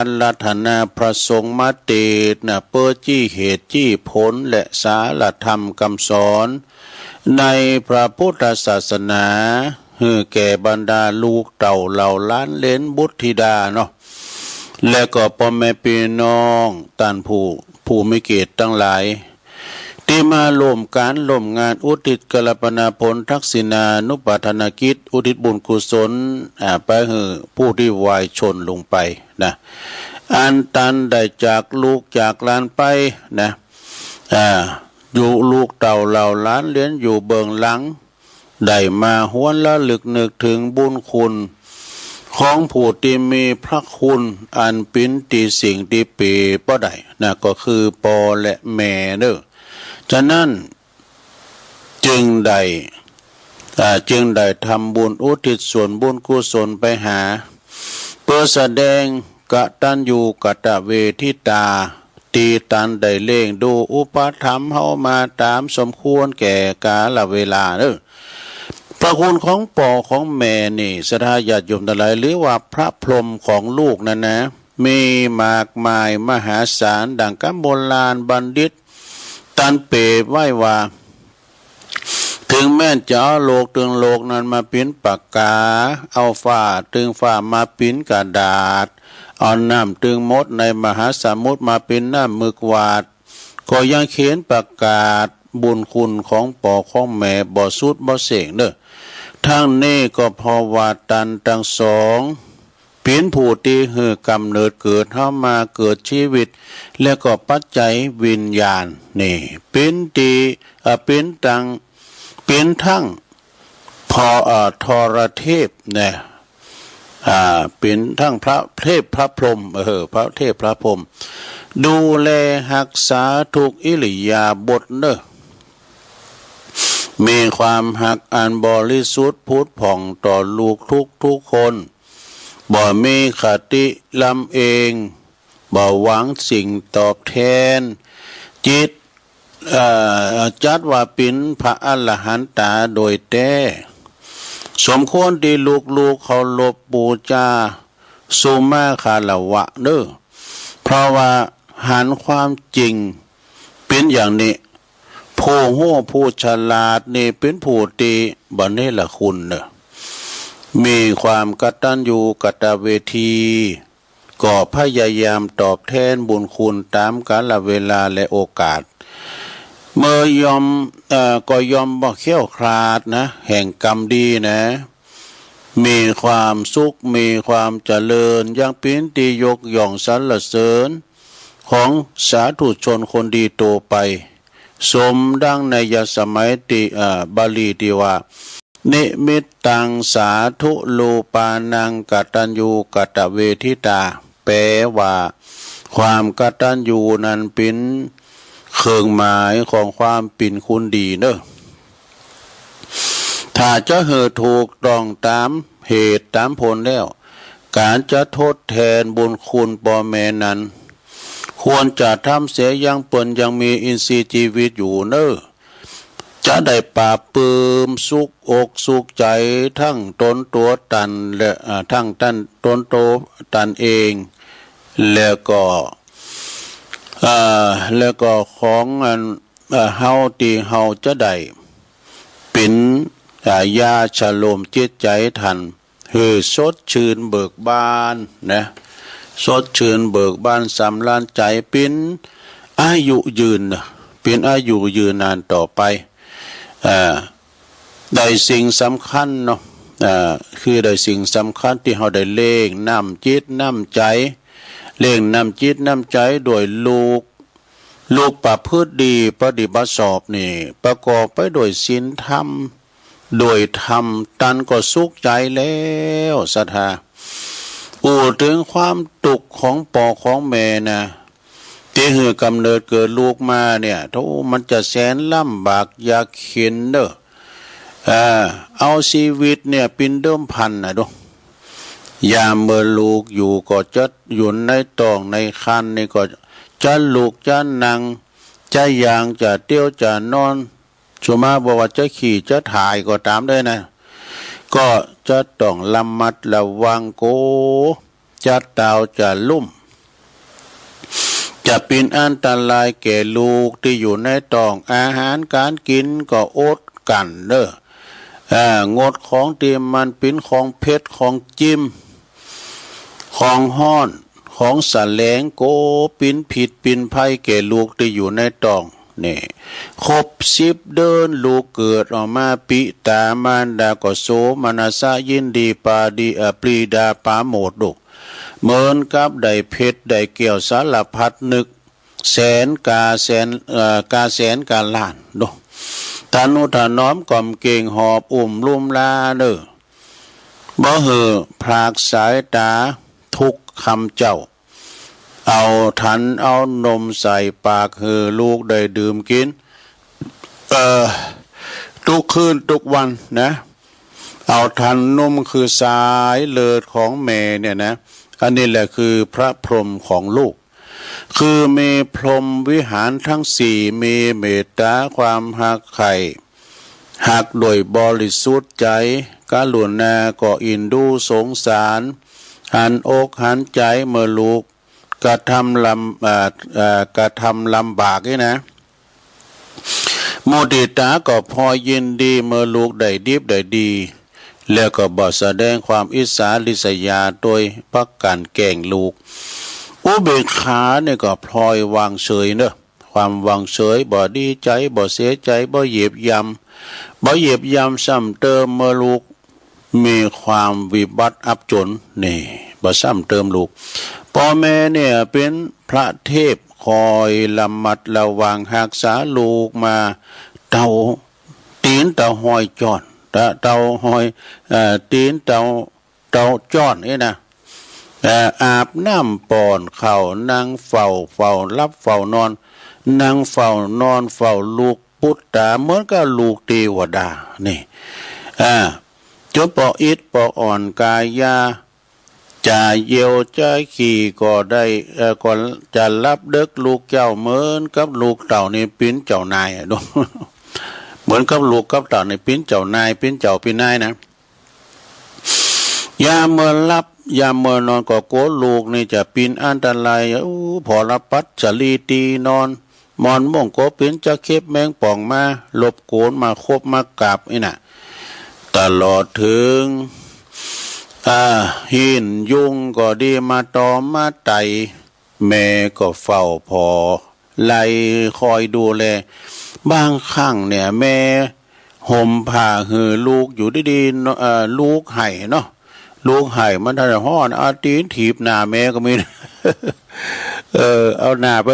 รัตนาพระสงฆ์มาเตศนะเปิดจี้เหตุจี้ผลและสารธรรมคำสอนในพระพุทธศาสนาแก่บรรดาลูกเต่าเหล่าล้านเลนบุตรธิดาเนาะและก็พ่อแม่พี่น้องท่านผู้มีเกียรติทั้งหลายที่มาร่วมการร่วมงานอุทิศกัลปนาผลทักษิณานุปัฏฐานกิจอุทิศบุญกุศลไปให้ผู้ที่วายชนลงไปนะอันตันได้จากลูกจากหลานไปนะอยู่ลูกเต่าเหล่าล้านเลี้ยนอยู่เบื้องหลังได้มาหวนละลึกนึกถึงบุญคุณของผู้ที่มีพระคุณอันปิ้นตีสิ่งที่เปรบ่ได้นะก็คือปอและแม่เด้อฉะนั้นจึงได้ทำบุญอุทิศส่วนบุญกุศลไปหาเพื่อแสดงกตัญญูกตเวทิตาตีตันได้เล่งดูอุปถัมภ์เฮามาตามสมควรแก่กาลเวลาเด้อพระคุณของปอของแม่นี่ศรัทธาญาติโยมทั้งหลายหรือว่าพระพรหมของลูกนั่นนะมีมากมายมหาศาลดังกำโบราณบัณฑิตตันเปรไว้ว่าถึงแม้จะเอาโลกตึงโลกนั้นมาปิ้นปากกาเอาฝ้าตึงฝ้ามาปิ้นกระดาษเอาน้ำตึงมดในมหาสมุทรมาเป็นน้ำมึกวาดก็ยังเขียนประกาศบุญคุณของปอของแม่บ่สุดบ่เสงเด้อทั้งนี้ก็เพราะว่าตันทั้งสองเป็นผู้ที่คือกำเนิดเกิดเข้ามาเกิดชีวิตแล้วก็ปัจจัยวิญญาณนี่เป็นทั้งพอทรเทพเนี่ยเป็นทั้งพระเทพพระพรหมพระเทพพระพรหมดูแลรักษาทุกอิริยาบถเนอะมีความหักอันบริสุทธิ์พุทธผ่องต่อลูกทุกคนบ่มีคติลำเองบ่หวังสิ่งตอบแทนจิตจัดว่าเป็นพระอรหันตาโดยแท้สมควรที่ลูกเขาลบบูชาสุมาคาละวะเด้อเพราะว่าหันความจริงเป็นอย่างนี้ผู้โง่ผู้ฉลาดนี่เป็นผู้ที่บ่เนรคุณเด้อมีความกตัญญูกตเวทีก็พยายามตอบแทนบุญคุณตามกาลเวลาและโอกาสเมื่อยอมก็ยอมบ่เขี้ยวคลาดนะแห่งกรรมดีนะมีความสุขมีความเจริญยังเป็นที่ยกย่องสรรเสริญของสาธุชนคนดีโตไปสมดังในยสมัยบาลีที่ว่านิมิตตังสาธุลูปานังกตัญญูกตเวทิตาแปลว่าความกตัญญูนั้นเป็นเครื่องหมายของความเป็นคุณดีเนอะถ้าจะถูกต้องตามเหตุตามผลแล้วการจะทดแทนบุญคุณพ่อแม่นั้นควรจะทำเสียยังเปิ่นยังมีอินทรีย์ชีวิตอยู่เนอะจะได้ปราบปลื้มสุขอกสุขใจทั้งตนตัวตันและทั้งตนโตตันเองแล้วก็ของเฮาที่เฮาจะได้เป็นยาฉโลมจิตใจทันสดชื่นเบิกบานนะสดชื่นเบิกบานสำราญใจเป็นอายุยืนเป็นอายุยืนนานต่อไปได้สิ่งสำคัญเนาะคือได้สิ่งสำคัญที่เฮาได้เล่งน้ำจิตน้ำใจเล่งน้ำจิตน้ำใจโดยลูกประพฤติดีปฏิบัติชอบนี่ประกอบไปโดยศีลธรรมโดยธรรมตันก็สุขใจแล้วศรัทธาถึงความตุกข์ของปอของแม่นะที่กำเนิดเกิดลูกมาเนี่ยทุมันจะแสนลำบากยากเข็นเด้อเอาชีวิตเนี่ยเป็นเดิมพันนะดูยามเมื่อลูกอยู่ก็จะอยู่ในตองในคันนี่ก็จะลูกจะนั่งจะยางจะเตี้ยวจะนอนสุมาบอกว่าจะขี่จะถ่ายก็ตามได้นะก็ จะต้องระมัดระวังโกจะเตาจะลุ่ม จะเป็นอันตรายแก่ลูกที่อยู่ในท้องอาหารการกินก็อดกันเด้องดของที่มันเป็นของเผ็ดของจิ้มของห้อนของสะแลงโกปินผิดปินภัยแก่ลูกที่อยู่ในท้องนี่ครบ10 เดือนลูกเกิดออกมาปิตามารดาก็โสมนัสสะยินดีปาดีปรีดาปาโมดดุเหมือนกับได้เพชรได้เกี่ยวสารพัดนึกแสนกาแสนกาล้านดุทานุถนอมกล่อมเก่งหอบอุ้มลุ่มลาเด้อบ่เหอพรากสายตาทุกคำเจ้าเอาทันเอานมใส่ปากหือลูกได้ดื่มกินทุกคืนทุกวันนะเอาทันนมคือสายเลือดของแม่เนี่ยนะอันนี้แหละคือพระพรหมของลูกคือมีพรหมวิหารทั้งสี่มีเมตตาความหักใคร่หักโดยบริสุทธิ์ใจกรุณาก็อินดูสงสารหันอกหันใจเมื่อลูกกระทำลำบากนี่นะโมติตาก็พอยินดีเมื่อลูกได้ดีได้ดีแล้วก็บ่แสดงความอิจฉาริษยาโดยพักการแกล้งลูกอุเบกขาเนี่ยก็พลอยวางเฉยเนอะความวางเฉยบ่ดีใจบ่เสียใจบ่เหยียบย่ำซ้ำเติมเมื่อลูกมีความวิบัติอับจนนี่บ่ซ้ำเติมลูกพ่อแม่เนี่ยเป็นพระเทพคอยระมัดระวังรักษาลูกมาเต่าตีนเต่าหอยจอนเต่าหอยตีนเต่าจอนนี่นะอาบน้ำป้อนข้าวนั่งเฝ้ารับเฝ้านอนนั่งเฝ้านอนเฝ้าลูกปุตตาเหมือนกับลูกเทวดานี่จนปออิดปออ่อนกายาจะเยียวจะขี่ก็ได้ก็จะรับเด็กลูกเจ้าเหมือนกับลูกเต่าในปิ้นเจ้านายดูเหมือนกับลูกกับเต่าในปิ้นเจ้านายปิ้นเจ้าปิ้นนายนะยาเมื่อรับยาเมื่อนอนก็โกลูกนี่จะปิ้นอันตรายพอรับปัดจะลีตีนอนมอนม่วงโกปิ้นจะเข็บแมงป่องมาลบโกนมาคบมากราบนี่นะตลอดถึงหินยุงก็ดีมาตอมมาไตแม่ก็เฝ้าพอไล่คอยดูแลบางครั้งเนี่ยแม่ห่มผ้าหือลูกอยู่ดีๆลูกไห้เนาะลูกไห้มันทันห้อนเอาตีนถีบหน้าแม่ก็มี เอาหน้าไป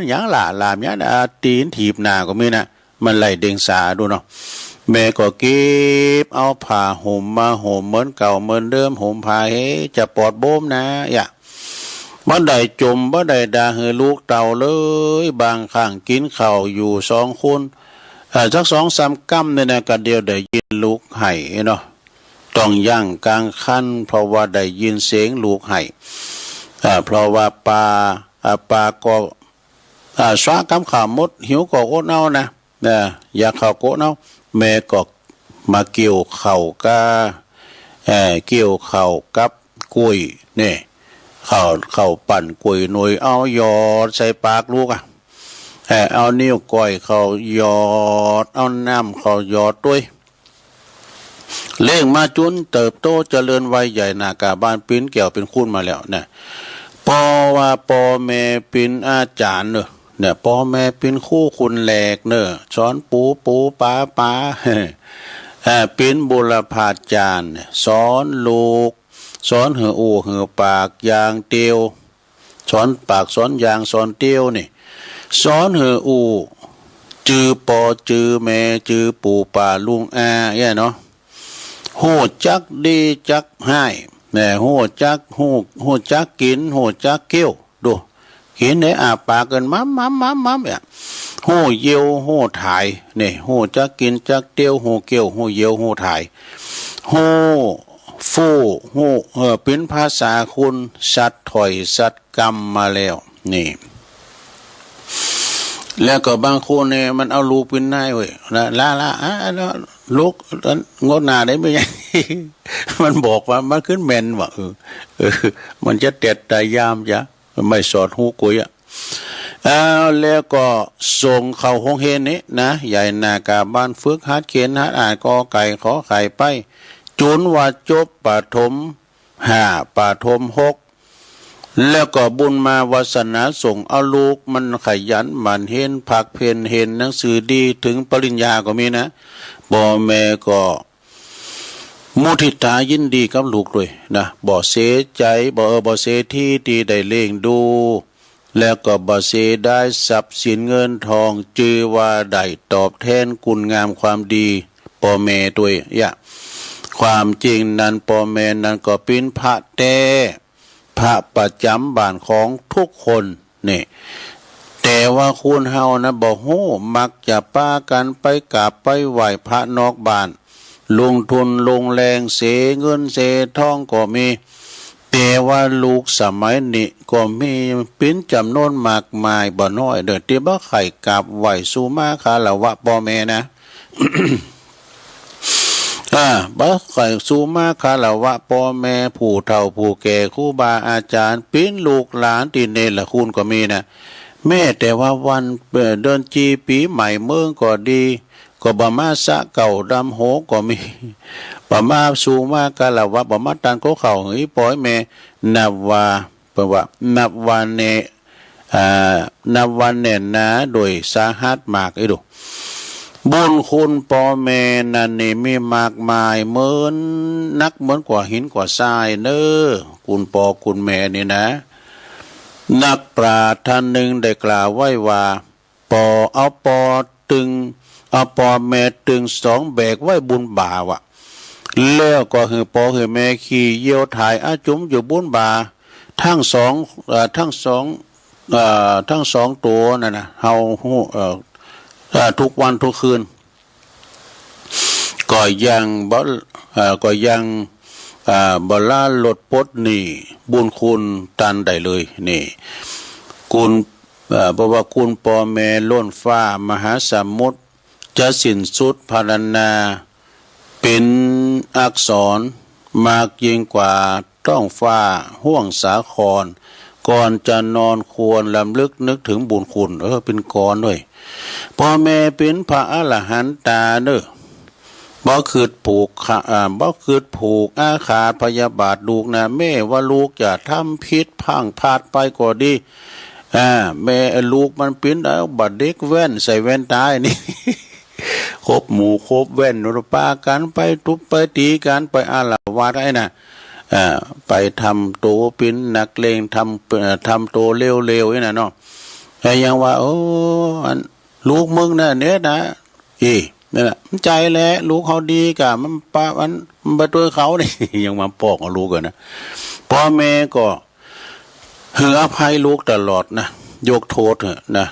หยังหล่าลามหยังตีนถีบหน้าก็มีนะมันไล่เด้งสาดูเนาะแม่ก็เก็บเอาผ้าห่มมาห่มเหมือนเก่าเหมือนเดิมห่มผ้าจะปลอดโบมนะบ่ได้จมบ่ได้ด่าให้ลูกเต่าเลยบางครั้งกินข้าวอยู่2 คนสัก2-3 กัมเนี่ยนะก็เดียวได้ยินลูกไห้เนาะต้องย่างกลางคันเพราะว่าได้ยินเสียงลูกไห้เพราะว่าปลาก็สวะกำข่าวมดหิวก็อดเอานะอยากข้าวโกเนาะแม่ก็มาเกี่ยวเข่ากะเกี่ยวเข่ากับกล้วยนี่ข้าวปั่นกล้วยหน่วยเอาหยอดใส่ปากลูกเอานิ้วก้อยเขาหยอดเอาน้ำเขาหยอดด้วยเล่งมาจุนเติบโตเจริญวัยใหญ่นากาบ้านปิ้นเกี่ยวเป็นคุณมาแล้วเนี่ยพอว่าพ่อแม่เป็นอาจารย์เนี่ยพ่อแม่เป็นคู่คุณแหลกสอนปูป้าเป็นบุรพาจารย์สอนลูกสอนหืออูหือปากยางเตียวสอนปากสอนยางสอนเตียวนี่สอนหืออูจือปอจือแม่จือปู่ป่าลุงเนาะโหจักดีจักให้โหจักกินโหจักเกี้ยวดูเห็นไหนอาปากกันมัมโหเยี่ยวโหถ่ายเนี่ยโหจักกินจักเตี้ยวโหเกี้ยวโหเยี่ยวโหถ่ายโหฟูโหเป็นภาษาคุณสัตว์ถอยสัตว์กรรมมาแล้วนี่แล้วก็บางคนเนี่ยมันเอาลูกเป็นนายเว้ยละลูกงดหน้าได้ไหม มันบอกว่ามันขึ้นแมนว่ะมันจะเด็ดแต่ยามจ้ะไม่สอดหูกุย แล้วก็ส่งเข้าห้องเฮนนี้นะใหญ่นากาบ้านฝึกหัดเขียนหัดอ่านกอไก่ขอไข่ไปจุนว่าจบปฐม5ปฐม6แล้วก็บุญมาวาสนาส่งเอาลูกมันขยันหมั่นเห็นผักเพนเห็นหนังสือดีถึงปริญญาก็มีนะพ่อแม่ก็มุทิตายินดีกับลูกด้วยนะบ่เสียใจบ่เสียที่ดีได้เล่งดูแล้วก็บ่เสียได้ทรัพย์สินเงินทองจือว่าได้ตอบแทนคุณงามความดีพ่อแม่ด้วยความจริงนั้นพ่อแม่นั้นก็เป็นพระพระประจำบ้านของทุกคนนี่แต่ว่าคุณเฮานะบ่ฮู้มักจะป้ากันไปกราบไปไหว้พระนอกบ้านลงทุนลงแรงเสียเงินเสียทองก็มีแต่ว่าลูกสมัยนี้ก็มีเป็นจำนวนมากมายบ่น้อยเด้อที่บ่ไข่กราบไหว้สู่มาคารวะพ่อแม่นะ บ่ไข่สู่มาคารวะพ่อแม่ผู้เฒ่าผู้แก่ครูบาอาจารย์เป็นลูกหลานที่เนรคุณก็มีนะแม้แต่ว่าวันเดือนจีปีใหม่เมืองก็ดีก็บ่มาสะเก่าดำโหก็มีบ่มาสู่มาคารวะบ่มาตันเขาเข้าเฮ้ยปล่อยแม่นับว่าเพิ่นว่านับวันเนนับวันแน่นนะโดยสาหัสมากไอ้ดูบุญคุณพ่อแม่นั่นนี่มีมากมายเหมือนนักเหมือนกว่าหินกว่าทรายเน้อคุณพ่อคุณแม่นี่นะนักปราชญ์ท่านหนึ่งได้กล่าวไว้ว่าปอเอาปอตึงเอาปอแม่ตึง2แบกไว้บุญบ่าวะแล้วก็คือปอคือแม่ขี่เยี่ยวถ่ายอาจุ๋มอยู่บุญบ่าทั้งสองตัวนั่นนะเฮาทุกวันทุกคืนก็ยังบ่ละลดปดนี่บุญคุณตันได้เลยนี่คุณเพราะว่าคุณพ่อแม่ล้นฟ้ามหาสมุทรจะสิ้นสุดพรรณนาเป็นอักษรมากยิ่งกว่าต้องฟ้าห้วงสาครก่อนจะนอนควรลำลึกนึกถึงบุญคุณเป็นกรด้วยพ่อแม่เป็นพระอรหันตาเด้อบ่คืดผูกอาฆาตพยาบาทลูกนะแม่ว่าลูกจะทำผิดพังพลาดไปก็ดีแม่ลูกมันเป็นบัดเด็กแว่นใส่แว่นตานี่ คบหมู่คบแว่นรปากันไปทุบไปตีกันไปอาละวาดไอ้น่ะไปทำโตเป็นนักเลงทำโตเร็วๆนี่น่ะเนาะแต่ยังว่าลูกมึงน่ะเนี่ยนะนั่นแหละใจแหละลูกเขาดีกะมันไปตัวเขาเนี่ย ยังมาปอกเอาลูกกันนะพ่อแม่ก็ให้อภัยลูกตลอดนะยกโทษเถอะนะ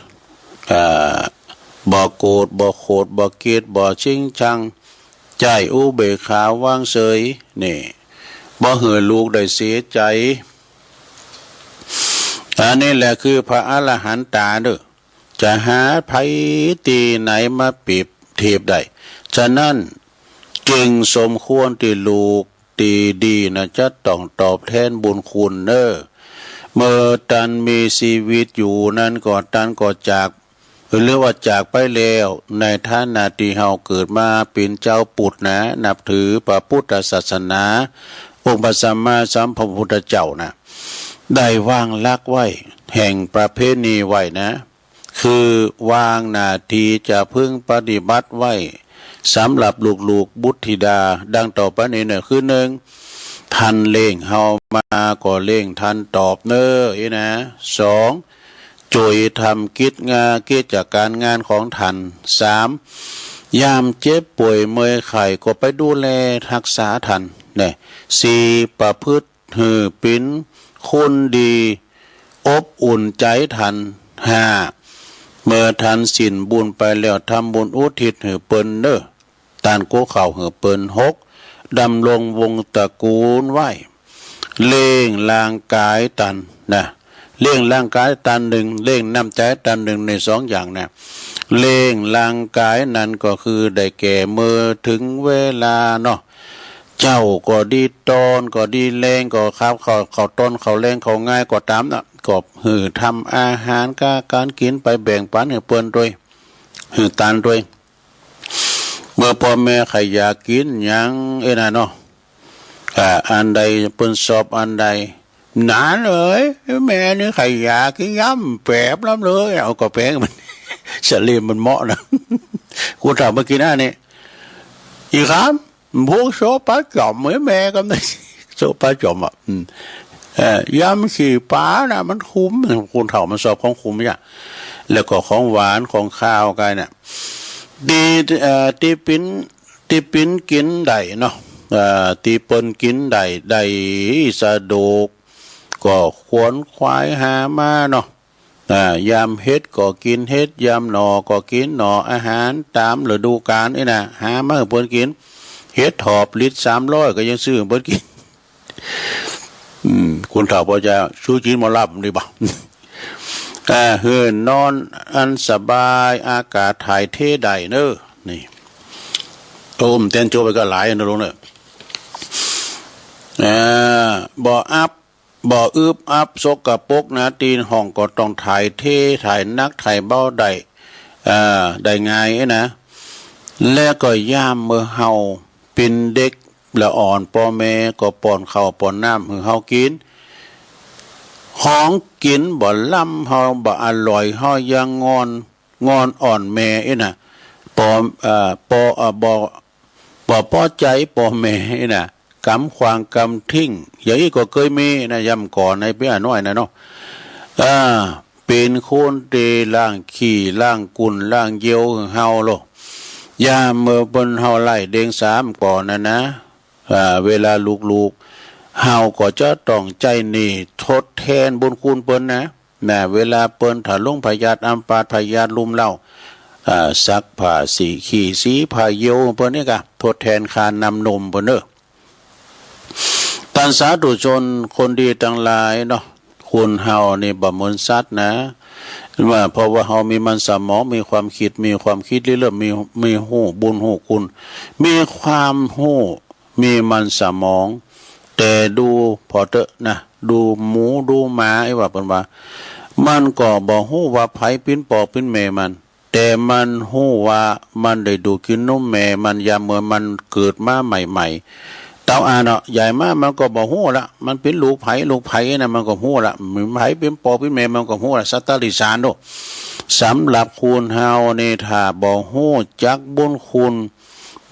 บ่โกรธบ่โกรธบ่เกลียดบ่ชิงชังใจอุเบกขาวางเฉยนี่บ่ให้ลูกได้เสียใจอันนี้แหละคือพระอรหันตาเด้อจะหาภัยตีไหนมาปิบเทียบได้ฉะนั้นจึงสมควรที่ลูกดีนะจะต้องตอบแทนบุญคุณเด้อเมื่อตันมีชีวิตอยู่นั้นก็ตันก็จากหรือว่าจากไปแล้วในฐานะที่เฮาเกิดมาเป็นเจ้าปุตนะนับถือพระพุทธศาสนาองค์พระสัมมาสัมพุทธเจ้านะได้วางลักไว้แห่งประเพณีไว้นะคือวางหน้าที่จะพึงปฏิบัติไว้สำหรับลูกบุตรธิดาดังต่อไปนี้เนี่ยคือ1ท่านเล่งเฮามาก็เล่งท่านตอบเน้อนะ2ช่วยทำกิจการงานของท่าน3ยามเจ็บป่วยเมื่อยไข้ก็ไปดูแลรักษาท่านเนี่ย4ประพฤติหือปิ้นคนดีอบอุ่นใจท่าน5เมื่อท่านสิ้นบุญไปแล้วทำบุญอุทิศให้เปิ้นเด้อตานโกเข่าให้เปิ้น6ดำรงวงตระกูลไว้เล่งร่างกายตันนะเล่งร่างกายตันหนึ่งเล่งน้ำใจตันหนึ่งใน2อย่างนะเล่งร่างกายนั้นก็คือได้แก่เมื่อถึงเวลาเนาะเจ้าก็ดีตอนก็ดีแรงก็ครับเขาต้นเขาแรงเขาง่ายก็ตามนะ กอบหือทำอาหารการกินไปแบ่งปันให้เปิ้นด้วยหือตานด้วยเมื่อพ่อแม่ใครอยากกินยังน่ะเนาะอันใดเปิ้นสอบอันใดหนาเลยแม่นี่ใครอยากกินย่ำแปบล้ำเลยเอาก็แป้งมันเฉลี่ยมันเหมาะนะกูถามเมื่อกี้นะนี่อีกครับพวกโซปลาจอมเหมือนแม่ก็ได้โซปลาจอมยำขี่ปลานะมันคุ้มคุณเถ่ามันสอบของคุ้มเนี่ยแล้วก็ของหวานของข้าวกันเนี่ยที่ปิ้นกินได้เนาะตีเปิ้นกินได้สะดวกก็ขวนควายหามาเนาะยำเฮ็ดก็กินเฮ็ดยำหน่อก็กินหน่ออาหารตามฤดูกาลนี่นะหามาเปิ้นกินเฮ็ดถอบลิตร300ก็ยังซื้อเปิ้นกินคุณถามว่าจะชูจีนมาลับดีบ่เฮือนนอนอันสบายอากาศถ่ายเทได้เนอะนี่โอ้มเต้นโจไปก็หลายนะลุงเนอะบ่อึบอับซกกระปกนะตีนห้องก็ต้องถ่ายเทถ่ายนักถ่ายเบ้าได้ง่ายนะแล้วก็ย่ามเมื่อเฮาเป็นเด็กละอ่อนพ่อแม่ก็ป้อนข้าวป้อนน้ำให้เฮากินของกินบ่ล้ำเฮาบ่อร่อยเฮายังงอนอ่อนแม่น่ะบ่พอใจพ่อแม่น่ะกำควางกำทิ้งอย่างนี้ก็เคยมีนะย่ำก่อนในเปียน้อยนะเนาะเป็นคนเตล่างขี่ล่างกุนล่างเยียวเฮาโลยามเมื่อบนเฮาไล่เด้ง3ก่อนนะเวลาลูกเฮาก็จะต้องใจนี่ทดแทนบุญคุณเปิ้นนะเวลาเปิ้นถ้าลงพยาธิอัมพาตพยาธิลุมเล่าซักผ้าสีขี่สีผ้าเยียวเปิ้นนี่ก็ทดแทนคานำนมเปิ้นเด้อท่านสาธุชนคนดีทั้งหลายเนาะคุณเฮานี่บ่เหมือนสัตว์นะว่าเพราะว่าเฮามีมันสมองมีความคิดเรื่อยๆมีหูบุญหูคุณมีความหูมีมันสมองแต่ดูพอเตอะนะดูหมูดูหมาไอ้ว่าเปิ้นว่ามันก็บ่ฮู้ว่าไผเป็นปอเป็นแม่มันแต่มันฮู้ว่ามันได้ดูกินนมแม่มันยามเมื่อมันเกิดมาใหม่ๆเต้าอาเนาะใหญ่มากมันก็บ่ฮู้ละมันเป็นลูกไผนะมันก็ฮู้ละไผเป็นปอเป็นแม่มันก็ฮู้ละสัตตลิสานโดสำหรับคุณเฮานี่ถ้าบ่ฮู้จักบุญคุณ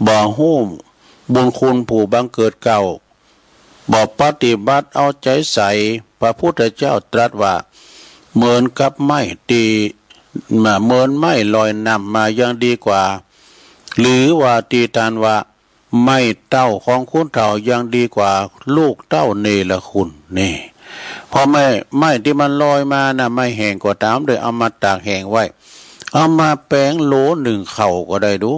บ่ฮู้บุญคุณผู้บังเกิดเก่าบ่ปฏิบัติเอาใจใส่พระพุทธเจ้าตรัสว่าเหมือนกับไม้เหมือนไม้ลอยน้ำมายังดีกว่าหรือว่าตีตานว่าไม้เต้าของคุณเฒ่ายังดีกว่าลูกเต้าเนรคุณนี่เพราะไม้ที่มันลอยมานะไม่แห้งก็ตามโดยเอามาตากแห้งไว้เอามาแปลงโหล1เข่าก็ได้ดู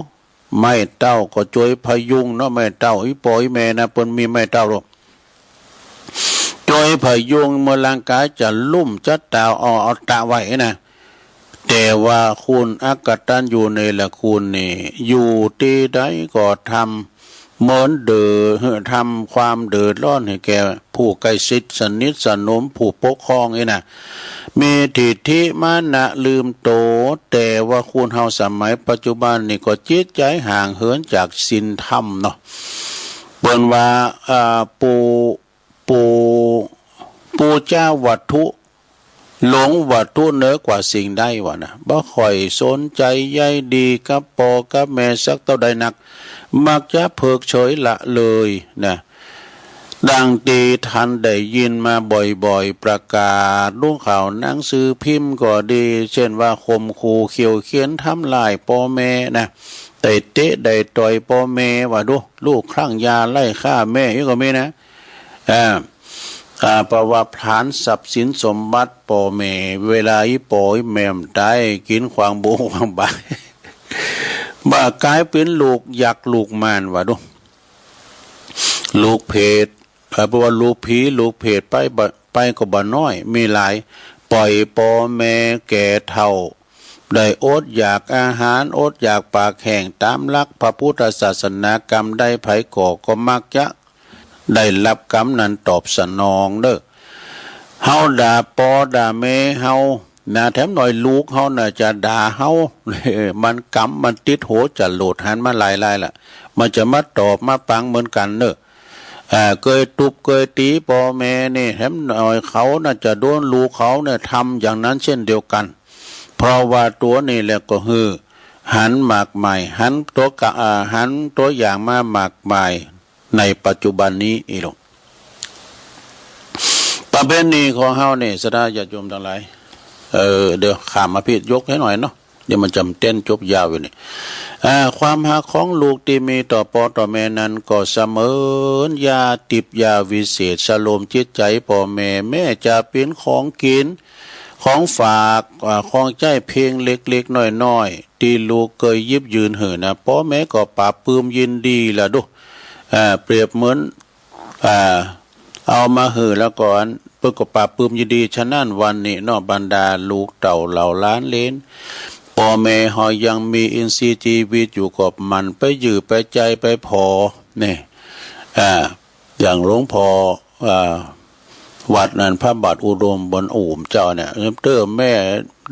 ไม้เต้าก็ช่วยพยุงเนาะไม้เต้าอีปอยแม่นะเปิ้นมีไม้เต้าหรอกโดยพยุงเมื่อร่างกายจะลุ่มจะตาวเอาตาไว้นะแต่ว่าคุณอักตันอยู่ในละคุณนี่อยู่ที่ใดก็ทำเหมือนทำความเดือดร้อนให้แก่ผู้ใกล้ชิดสนิทสนมผู้ปกครองนะมีทิฏฐิมานะลืมโตแต่ว่าคุณเฮาสมัยปัจจุบันนี่ก็จิตใจห่างเหินจากศีลธรรมเนาะเปิ้นว่าปูเจ้าวัตถุหลงวัตถุเหนือกว่าสิ่งใดวะนะบ่ค่อยสนใจใยดีกับพ่อกับแม่สักเท่าใดนักมักจะเพิกเฉยละเลยนะดังที่ท่านได้ยินมาบ่อยๆประกาศลงข่าวหนังสือพิมพ์ก็ดีเช่นว่าข่มขู่เขียวเขียนทำลายพ่อแม่นะแต่เตะได้ต่อยพ่อแม่ว่าดูลูกคลั่งยาไล่ฆ่าแม่ก็มีนะประวัติฐานทรัพย์สินสมบัติพ่อแม่เวลาอีป่อยแม่มตายกินขวางโบขวางบายบ่ากลายเป็นลูกยักษ์ลูกมารว่าดูลูกเพศเพราะว่าลูกผีลูกเพศไปก็บ่น้อยมีหลายปล่อยพ่อแม่แก่เฒ่าได้อดอยากอาหารอดอยากปากแห้งตามหลักพระพุทธศาสนากรรมได้ไผก่อก็มักจะได้รับกรรมนั้นตอบสนองเด้อ เฮาด่าปอด่าแม่เฮานะแถมหน่อยลูกเฮาน่ะจะด่าเฮามันกำมันติดโหจะโหลดหันมาหลายล่ะมันจะมาตอบมาปังเหมือนกันเนอะเคยตุบเคยตีปอแม่นี่แถมหน่อยเขาน่ะจะโดนลูกเขาเนี่ยทำอย่างนั้นเช่นเดียวกันเพราะว่าตัวนี่แหละก็คือหันหมากใหม่หันตัวอย่างมาหมากใหม่ในปัจจุบันนี้อีหลงประเพณีของเฮาเนี่ยสดาญาติโยมทั้งหลายเดี๋ยวข้ามมาพิดยกให้หน่อยเนาะเดี๋ยวมันจำเต้นจบยาวอยู่นี่ความหักของลูกที่มีต่อพ่อต่อแม่นั้นก็เสมอยาติบยาวิเศษสโลมจิตใจพ่อแม่จะเป็นของกินของฝากของใจเพียงเล็กๆน้อยๆที่ลูกเคยยิบยืนเหินนะพ่อแม่ก็ปราบปลื้มยินดีล่ะดูเปรียบเหมือนเอามาเหินแล้วก่อนเพื่อก็ปราบปลื้มยินดีฉะนั้นวันนี้นอกบรรดาลูกเต่าเหล่าล้านเลนพ่อแม่หอยยังมีอินทรีย์ชีวิตอยู่กับมันไปยื้อไปใจไปพอเนี่ยอย่างหลวงพ่อวัดนั้นพระบาทอุดมบนอู่มเจ้าเนี่ยเติมแม่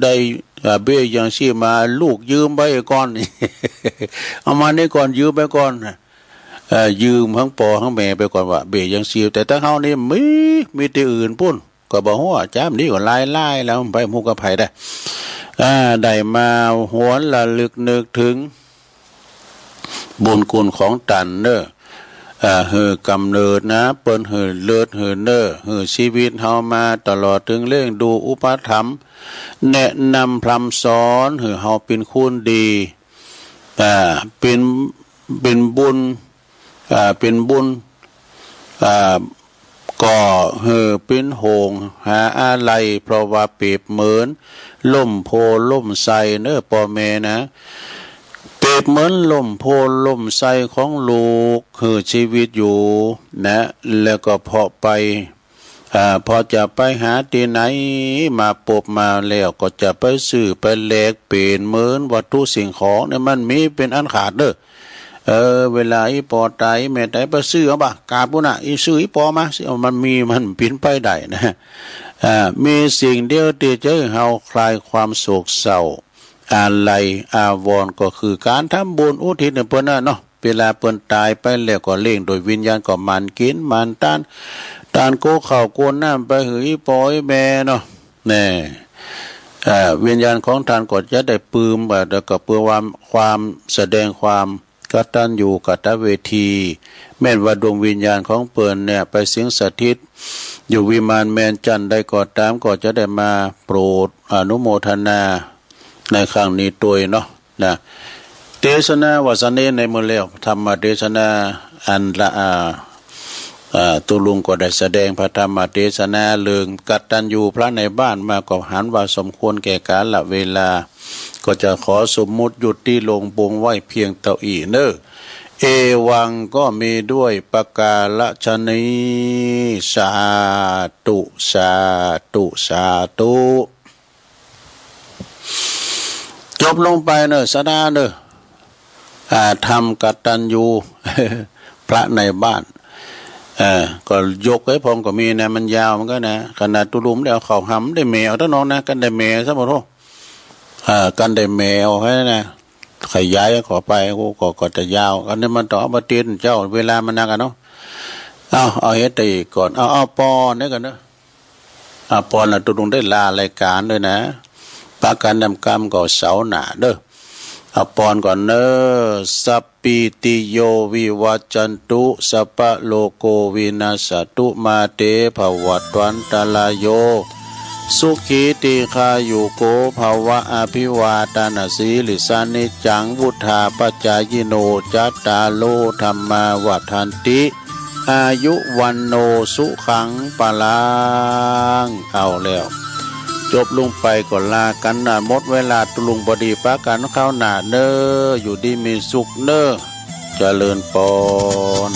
ได้เบี้ยยังชีมาลูกยืมไปก่อน เอามานี่ก่อนยืมไปก่อนยืมทั้งปอทั้งแม่ไปก่อนว่าเบี้ยยังชีแต่ถ้าเขานี่มีที่อื่นปุ่นก็บอกว่าจ้ามนี่ก็ไล่แล้วไปมุกกระไผ่ได้ได้มาหวนระลึกนึกถึงบุญคุณของตันเนอเหือกำเนิดนะเปิ้นเหือเลิศเหือเนอเหือชีวิตเฮามาตลอดถึงเรื่องดูอุปถัมภ์แนะนำพรำสอนเหือเฮาเป็นคุณดีเป็นบุญเป็นบุญก็เหือเป็นโหงหาอะไรเพราะว่าเปรียบเหมือนล่มโพล่มไทรเนอพ่อแม่นะเปรียบเหมือนล่มโพล่มไทรของลูกคือชีวิตอยู่นะแล้วก็พอไปพอจะไปหาที่ไหนมาปบมาแล้วก็จะไปซื้อไปแลกเปลี่ยนเหมือนวัตถุสิ่งของเนี่ยมันมีเป็นอันขาดเด้อเวลาอีปอตายแม่ตายไปซื้อเอาบ่กาบุน่ะอีซื้ออีปอมามันมีมันปินไปได้นะมีสิ่งเดียวที่จะให้เฮาคลายความโศกเศร้าอะไรอาวรณ์ก็คือการทำบุญอุทิศให้เพิ่นน่ะเนาะเวลาเพิ่นตายไปแล้วก็เล่งโดยวิญญาณก็มันกินมันต้านโกข้าวโกนน้ำไปหือปอยแม่เนาะแน่วิญญาณของท่านก็จะได้ปืมแล้วก็เพื่อความแสดงความกตัญญูกตเวทีแม้นว่าดวงวิญญาณของเปิ้นเนี่ยไปสิงสถิตอยู่วิมานแมนจันทร์ได้ก็ตามก็จะได้มาโปรดอนุโมทนาในครั้งนี้ตัวเนาะนะเทศนาวาสเนในมือเลี้ยวธรรมเทศนาอันละตุลุงก็ได้แสดงพระธรรมเทศนาเรื่องกตัญญูพระในบ้านมาก็หันว่าสมควรแก่กาลเวลาก็จะขอสมมุติหยุดที่ลงปงไว้เพียงเท่าอีเนอเอวังก็มีด้วยประกาศชนีสาธุสาธุสาธุจบลงไปเนอะสดาเนอะทำกตัญญูพระในบ้านก็ยกไว้ผมก็มีนะมันยาวมันก็นะขนาดตุลุมได้เอาเข่าหำได้แมวถ้าน้องนะกันได้แมวซะหมดกันได้แมวให้นะขยายขอไปก็จะยาวอันนี้มันต่อมาเตียนเจ้าเวลามันนักกันเนาะเอาเฮ็ดตีก่อนเอาปอนนี่กันเนาะปอนน่ะตุลุงได้ลารายการด้วยนะปาการนำกรรมก็เสาหนาเด้อปอนก่อนเนอสัพปิติโยวิวัจจันตุสัพพะโลโกวินาศตุมาเตภวัตวันตาลายโยสุขีติคายุโกภาวะอภิวาตานาสีลิสานิจังวุธาปัจจายโนจัตตาโลธรรมาวัฏันติอายุวันโนสุขังปะลังเอาแล้วจบลงไปก็ลากันนะหมดเวลาตุลุงบดีปากันเข้าหน้าเนออยู่ดีมีสุขเนอเจริญปอน